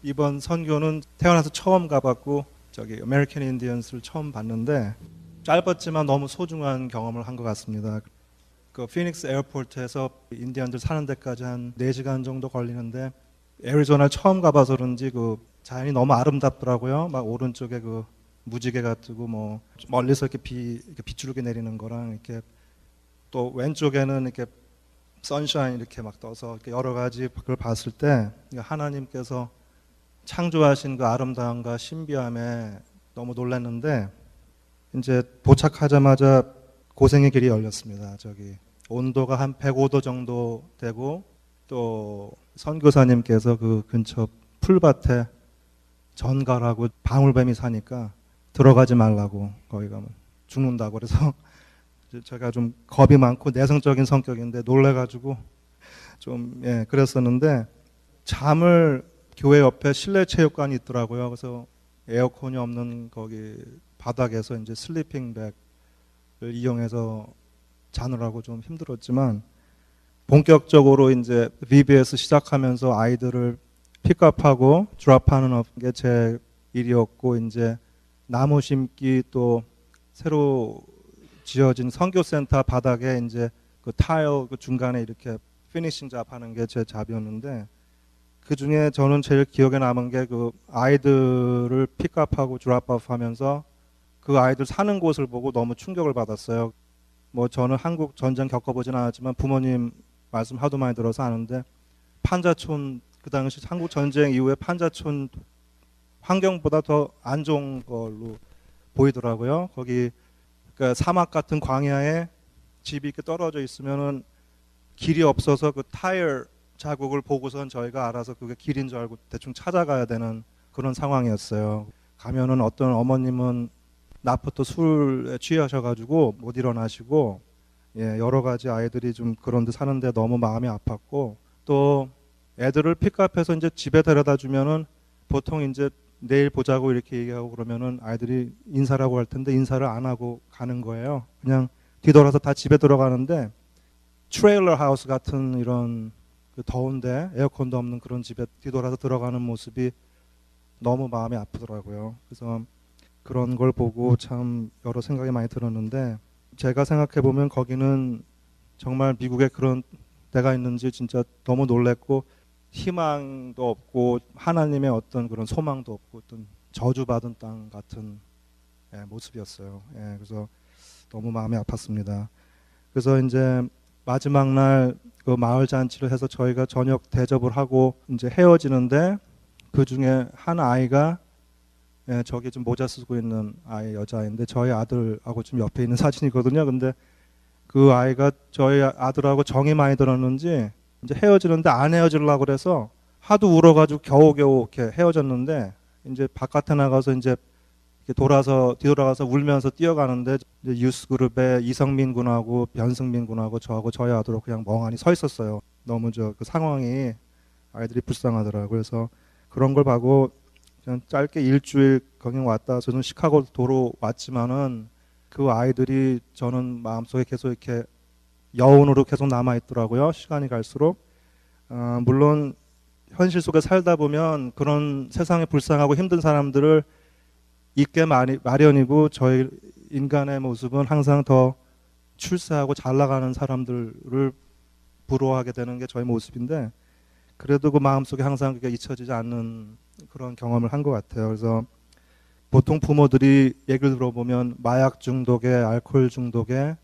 이번 선교는 태어나서 처음 가봤고 저기 아메리칸 인디언스를 처음 봤는데 짧았지만 너무 소중한 경험을 한 것 같습니다. 그 피닉스 에어포트에서 인디언들 사는 데까지 한 4시간 정도 걸리는데 애리조나 처음 가봐서 그런지 그 자연이 너무 아름답더라고요. 막 오른쪽에 그 무지개가 뜨고 뭐 멀리서 이렇게 빗줄기 내리는 거랑 이렇게 또 왼쪽에는 이렇게 선샤인 이렇게 막 떠서 이렇게 여러 가지 그걸 봤을 때 하나님께서 창조하신 그 아름다움과 신비함에 너무 놀랐는데 이제 도착하자마자 고생의 길이 열렸습니다. 저기 온도가 한 105도 정도 되고 또 선교사님께서 그 근처 풀밭에 전갈하고 방울뱀이 사니까 들어가지 말라고 거기 가면 죽는다고 그래서 제가 좀 겁이 많고 내성적인 성격인데 놀래가지고 좀 그랬었는데 잠을 교회 옆에 실내 체육관이 있더라고요. 그래서 에어컨이 없는 거기 바닥에서 이제 슬리핑 백을 이용해서 자느라고 좀 힘들었지만 본격적으로 이제 VBS 시작하면서 아이들을 픽업하고 드랍하는 게 제 일이었고 이제 나무 심기 또 새로 지어진 선교센터 바닥에 이제 그 타일 그 중간에 이렇게 피니싱 잡하는 게 제 잡이었는데 그 중에 저는 제일 기억에 남은 게 그 아이들을 픽업하고 드랍업 하면서 그 아이들 사는 곳을 보고 너무 충격을 받았어요. 뭐 저는 한국 전쟁 겪어보진 않았지만 부모님 말씀 하도 많이 들어서 아는데 판자촌 그 당시 한국 전쟁 이후에 판자촌 환경보다 더 안 좋은 걸로 보이더라고요. 거기 그러니까 사막 같은 광야에 집이 이렇게 떨어져 있으면은 길이 없어서 그 타일 자국을 보고선 저희가 알아서 그게 길인 줄 알고 대충 찾아가야 되는 그런 상황이었어요. 가면은 어떤 어머님은 낮부터 술에 취하셔가지고 못 일어나시고 여러 가지 아이들이 좀 그런 데 사는데 너무 마음이 아팠고 또 애들을 픽업해서 이제 집에 데려다 주면은 보통 이제 내일 보자고 이렇게 얘기하고 그러면은 아이들이 인사라고 할 텐데 인사를 안 하고 가는 거예요. 그냥 뒤돌아서 다 집에 들어가는데 트레일러 하우스 같은 이런 그 더운데 에어컨도 없는 그런 집에 뒤돌아서 들어가는 모습이 너무 마음이 아프더라고요. 그래서 그런 걸 보고 참 여러 생각이 많이 들었는데 제가 생각해 보면 거기는 정말 미국에 그런 데가 있는지 진짜 너무 놀랬고 희망도 없고 하나님의 어떤 그런 소망도 없고 어떤 저주받은 땅 같은 모습이었어요. 그래서 너무 마음이 아팠습니다. 그래서 이제 마지막 날 그 마을 잔치를 해서 저희가 저녁 대접을 하고 이제 헤어지는데 그 중에 한 아이가 저기 좀 모자 쓰고 있는 아이 여자인데 저희 아들하고 좀 옆에 있는 사진이거든요. 근데 그 아이가 저희 아들하고 정이 많이 들었는지 이제 헤어지는데 안 헤어지려고 그래서 하도 울어가지고 겨우겨우 이렇게 헤어졌는데 이제 바깥에 나가서 이제 이렇게 뒤돌아가서 울면서 뛰어가는데 이제 유스 그룹에 이성민 군하고 변승민 군하고 저하고 저희 아들하고 그냥 멍하니 서 있었어요. 너무 그 상황이 아이들이 불쌍하더라고요. 그래서 그런 걸 보고 그냥 짧게 일주일 거기 왔다 저는 시카고 도로 왔지만은 그 아이들이 저는 마음속에 계속 이렇게 여운으로 계속 남아 있더라고요. 시간이 갈수록 물론 현실 속에 살다 보면 그런 세상에 불쌍하고 힘든 사람들을 있게 마련이고 저희 인간의 모습은 항상 더 출세하고 잘 나가는 사람들을 부러워하게 되는 게 저희 모습인데 그래도 그 마음속에 항상 그게 잊혀지지 않는 그런 경험을 한 것 같아요. 그래서 보통 부모들이 얘기를 들어보면 마약 중독에 알코올 중독에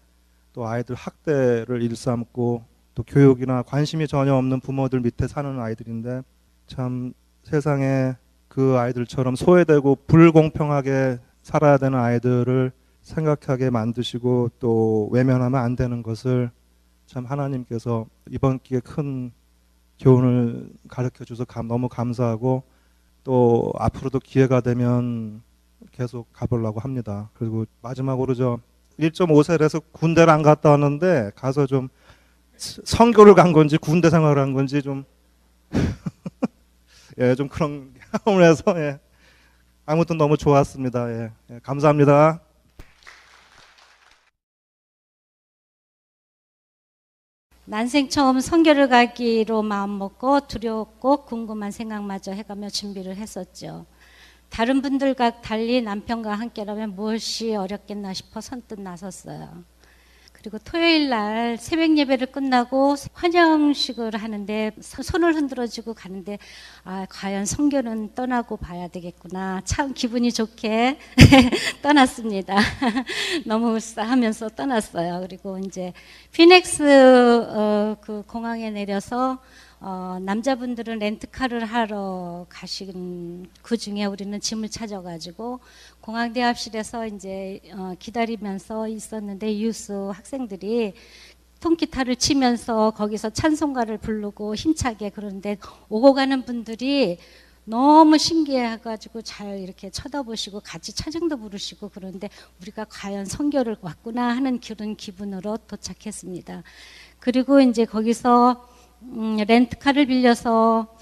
또 아이들 학대를 일삼고 또 교육이나 관심이 전혀 없는 부모들 밑에 사는 아이들인데 참 세상에 그 아이들처럼 소외되고 불공평하게 살아야 되는 아이들을 생각하게 만드시고 또 외면하면 안 되는 것을 참 하나님께서 이번 기회에 큰 교훈을 가르쳐 줘서 너무 감사하고 또 앞으로도 기회가 되면 계속 가보려고 합니다. 그리고 마지막으로 저 1.5세에서 군대를 안 갔다 왔는데 가서 좀 선교를 간 건지 군대 생활을 한 건지 좀 좀 그런 경험을 해서 아무튼 너무 좋았습니다. 감사합니다. 난생 처음 선교를 가기로 마음먹고 두렵고 궁금한 생각마저 해가며 준비를 했었죠. 다른 분들과 달리 남편과 함께라면 무엇이 어렵겠나 싶어 선뜻 나섰어요. 그리고 토요일 날 새벽 예배를 끝나고 환영식을 하는데 손을 흔들어주고 가는데 과연 선교는 떠나고 봐야 되겠구나. 참 기분이 좋게 떠났습니다. 너무 울싸하면서 떠났어요. 그리고 이제 피닉스 그 공항에 내려서 남자분들은 렌트카를 하러 가신 그 중에 우리는 짐을 찾아가지고 공항 대합실에서 이제 기다리면서 있었는데 유스 학생들이 통기타를 치면서 거기서 찬송가를 부르고 힘차게 그러는데 오고 가는 분들이 너무 신기해가지고 잘 이렇게 쳐다보시고 같이 찬양도 부르시고 그런데 우리가 과연 선교를 왔구나 하는 그런 기분으로 도착했습니다. 그리고 이제 거기서 렌트카를 빌려서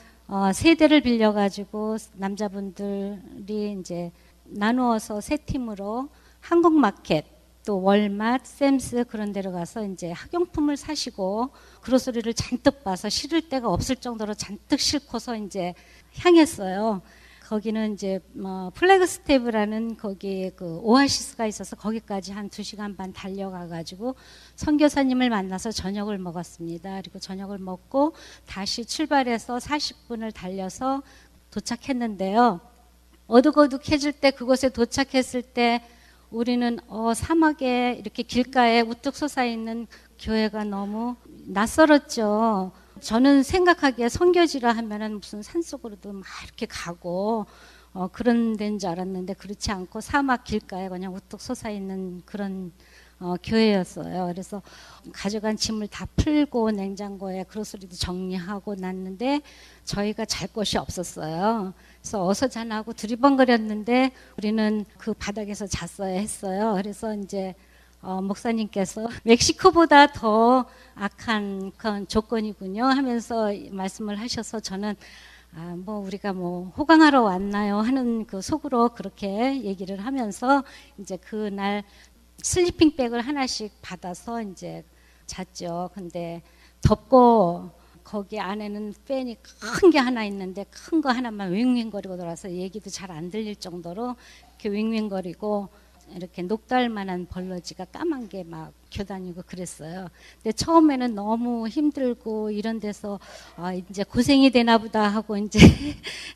세 대를 빌려가지고 남자분들이 이제 나누어서 세 팀으로 한국마켓 또 월마트, 샘스 그런 데로 가서 이제 학용품을 사시고 그로서리를 잔뜩 봐서 실을 데가 없을 정도로 잔뜩 싣고서 이제 향했어요. 거기는 이제 플래그스텝이라는 거기 그 오아시스가 있어서 거기까지 한 2시간 반 달려가 가지고 선교사님을 만나서 저녁을 먹었습니다. 그리고 저녁을 먹고 다시 출발해서 40분을 달려서 도착했는데요. 어둑어둑해질 때 그곳에 도착했을 때 우리는 사막에 이렇게 길가에 우뚝 솟아있는 교회가 너무 낯설었죠. 저는 생각하기에 선교지라 하면은 무슨 산속으로도 막 이렇게 가고 그런 데인 줄 알았는데 그렇지 않고 사막 길가에 그냥 우뚝 솟아있는 그런 교회였어요. 그래서 가져간 짐을 다 풀고 냉장고에 그로스리도 정리하고 놨는데 저희가 잘 곳이 없었어요. 그래서 어서 자나고 두리번거렸는데 우리는 그 바닥에서 잤어야 했어요. 그래서 이제 목사님께서 멕시코보다 더 악한 그런 조건이군요 하면서 말씀을 하셔서 저는 우리가 호강하러 왔나요 하는 그 속으로 그렇게 얘기를 하면서 이제 그날 슬리핑백을 하나씩 받아서 이제 잤죠. 근데 덥고 거기 안에는 팬이 큰 게 하나 있는데 큰 거 하나만 윙윙거리고 돌아서 얘기도 잘 안 들릴 정도로 이렇게 윙윙거리고 이렇게 녹달만한 벌러지가 까만 게 막 겨다니고 그랬어요. 근데 처음에는 너무 힘들고 이런 데서 이제 고생이 되나 보다 하고 이제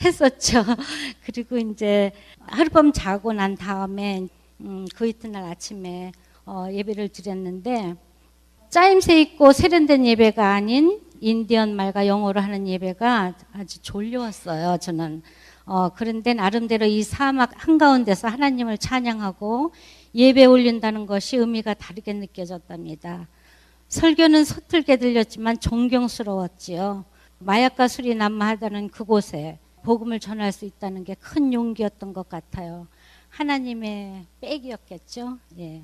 했었죠. 그리고 이제 하룻밤 자고 난 다음에 그 이튿날 아침에 예배를 드렸는데 짜임새 있고 세련된 예배가 아닌 인디언 말과 영어로 하는 예배가 아주 졸려웠어요. 저는 그런데 나름대로 이 사막 한가운데서 하나님을 찬양하고 예배 올린다는 것이 의미가 다르게 느껴졌답니다. 설교는 서툴게 들렸지만 존경스러웠지요. 마약과 술이 난무하다는 그곳에 복음을 전할 수 있다는 게 큰 용기였던 것 같아요. 하나님의 백이었겠죠. 예.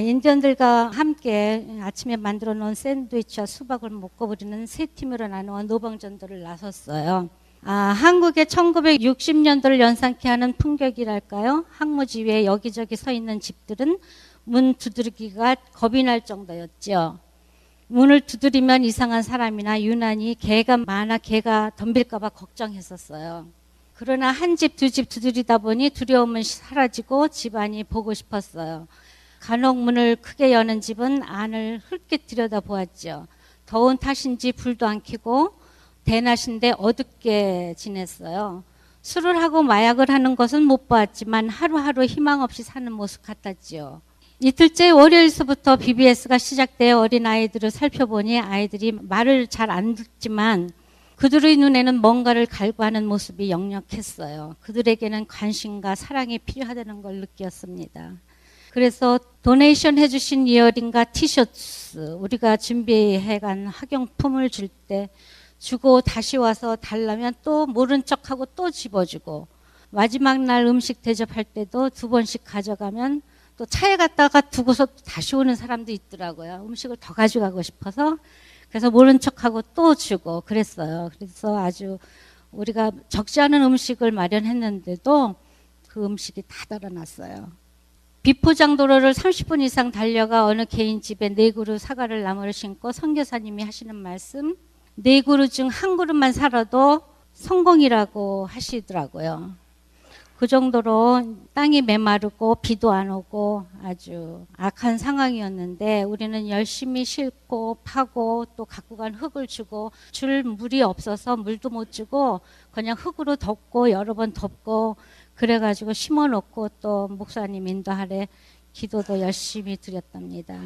인디언들과 함께 아침에 만들어 놓은 샌드위치와 수박을 먹고 우리는 세 팀으로 나누어 노방전도를 나섰어요. 한국의 1960년도를 연상케 하는 풍경이랄까요? 항무지 위에 여기저기 서 있는 집들은 문 두드리기가 겁이 날 정도였죠. 문을 두드리면 이상한 사람이나 유난히 개가 많아 개가 덤빌까 봐 걱정했었어요. 그러나 한 집, 두 집 두드리다 보니 두려움은 사라지고 집안이 보고 싶었어요. 간혹 문을 크게 여는 집은 안을 흘끗 들여다보았죠. 더운 탓인지 불도 안 켜고 대낮인데 어둡게 지냈어요. 술을 하고 마약을 하는 것은 못 보았지만 하루하루 희망 없이 사는 모습 같았지요. 이틀째 월요일서부터 BBS가 시작되어 어린아이들을 살펴보니 아이들이 말을 잘 안 듣지만 그들의 눈에는 뭔가를 갈구하는 모습이 역력했어요. 그들에게는 관심과 사랑이 필요하다는 걸 느꼈습니다. 그래서 도네이션 해주신 이어링과 티셔츠 우리가 준비해간 학용품을 줄 때 주고 다시 와서 달라면 또 모른 척하고 또 집어주고 마지막 날 음식 대접할 때도 2번씩 가져가면 또 차에 갔다가 두고서 다시 오는 사람도 있더라고요. 음식을 더 가져가고 싶어서 그래서 모른 척하고 또 주고 그랬어요. 그래서 아주 우리가 적지 않은 음식을 마련했는데도 그 음식이 다 달아났어요. 비포장도로를 30분 이상 달려가 어느 개인 집에 4그루 사과를 나무를 심고 선교사님이 하시는 말씀, 4그루 중 1그루만 살아도 성공이라고 하시더라고요. 그 정도로 땅이 메마르고 비도 안 오고 아주 악한 상황이었는데 우리는 열심히 싣고 파고 또 갖고 간 흙을 주고 줄 물이 없어서 물도 못 주고 그냥 흙으로 덮고 여러 번 덮고 그래가지고 심어놓고 또 목사님 인도하래 기도도 열심히 드렸답니다.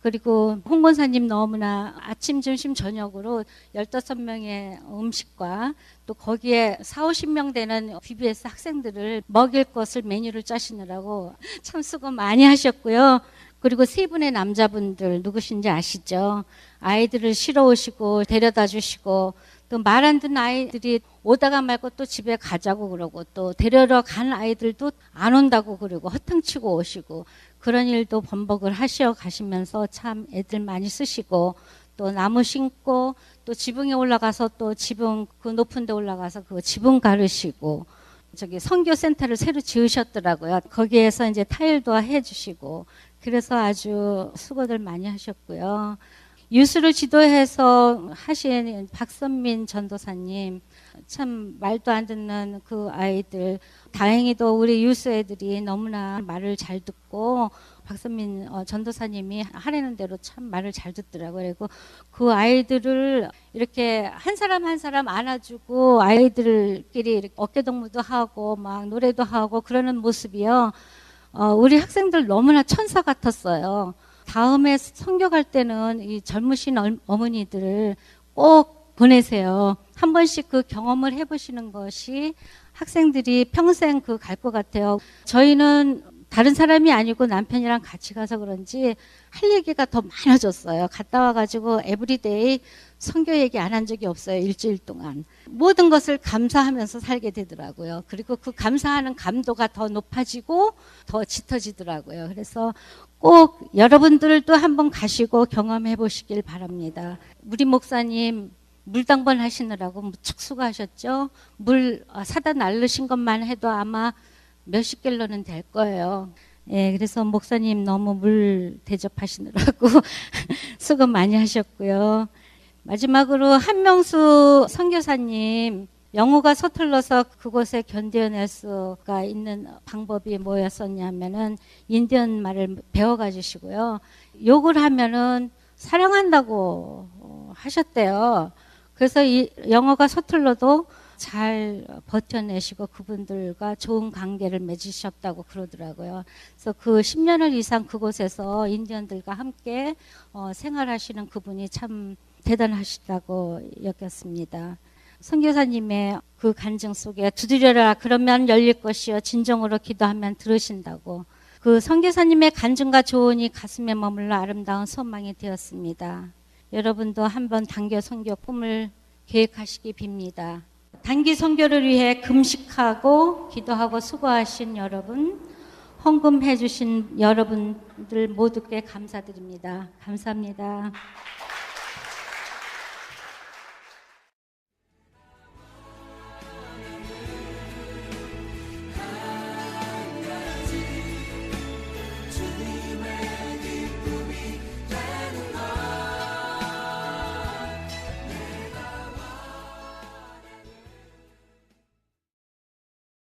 그리고 홍 권사님 너무나 아침, 점심, 저녁으로 15명의 음식과 또 거기에 40~50명 되는 BBS 학생들을 먹일 것을 메뉴를 짜시느라고 참 수고 많이 하셨고요. 그리고 3분의 남자분들 누구신지 아시죠? 아이들을 실어 오시고 데려다 주시고 또 말 안 듣는 아이들이 오다가 말고 또 집에 가자고 그러고 또 데려러 간 아이들도 안 온다고 그러고 허탕치고 오시고 그런 일도 번복을 하셔 가시면서 참 애들 많이 쓰시고 또 나무 심고 또 지붕에 올라가서 또 지붕 그 높은 데 올라가서 그 지붕 가르시고 저기 선교센터를 새로 지으셨더라고요. 거기에서 이제 타일도 해주시고 그래서 아주 수고들 많이 하셨고요. 유수를 지도해서 하신 박선민 전도사님 참 말도 안 듣는 그 아이들 다행히도 우리 유수 애들이 너무나 말을 잘 듣고 박선민 전도사님이 하라는 대로 참 말을 잘 듣더라고요. 그리고 그 아이들을 이렇게 한 사람 한 사람 안아주고 아이들끼리 이렇게 어깨동무도 하고 막 노래도 하고 그러는 모습이요. 우리 학생들 너무나 천사 같았어요. 다음에 선교 갈 때는 이 젊으신 어머니들을 꼭 보내세요. 한 번씩 그 경험을 해보시는 것이 학생들이 평생 그 갈 것 같아요. 저희는 다른 사람이 아니고 남편이랑 같이 가서 그런지 할 얘기가 더 많아졌어요. 갔다 와가지고 에브리데이 선교 얘기 안 한 적이 없어요. 일주일 동안. 모든 것을 감사하면서 살게 되더라고요. 그리고 그 감사하는 감도가 더 높아지고 더 짙어지더라고요. 그래서 꼭 여러분들도 한번 가시고 경험해 보시길 바랍니다. 우리 목사님 물당번 하시느라고 무척 수고하셨죠. 물 사다 날르신 것만 해도 아마 몇십 갤런은 될 거예요. 예, 그래서 목사님 너무 물 대접하시느라고 수고 많이 하셨고요. 마지막으로 한명수 선교사님 영어가 서툴러서 그곳에 견뎌낼 수가 있는 방법이 뭐였었냐면은 인디언 말을 배워가 주시고요. 욕을 하면은 사랑한다고 하셨대요. 그래서 이 영어가 서툴러도 잘 버텨내시고 그분들과 좋은 관계를 맺으셨다고 그러더라고요. 그래서 그 10년을 이상 그곳에서 인디언들과 함께 생활하시는 그분이 참 대단하시다고 여겼습니다. 선교사님의 그 간증 속에 두드려라 그러면 열릴 것이요 진정으로 기도하면 들으신다고 그 선교사님의 간증과 조언이 가슴에 머물러 아름다운 소망이 되었습니다. 여러분도 한번 단기 선교 꿈을 계획하시기 빕니다. 단기 선교를 위해 금식하고 기도하고 수고하신 여러분, 헌금해 주신 여러분들 모두께 감사드립니다. 감사합니다.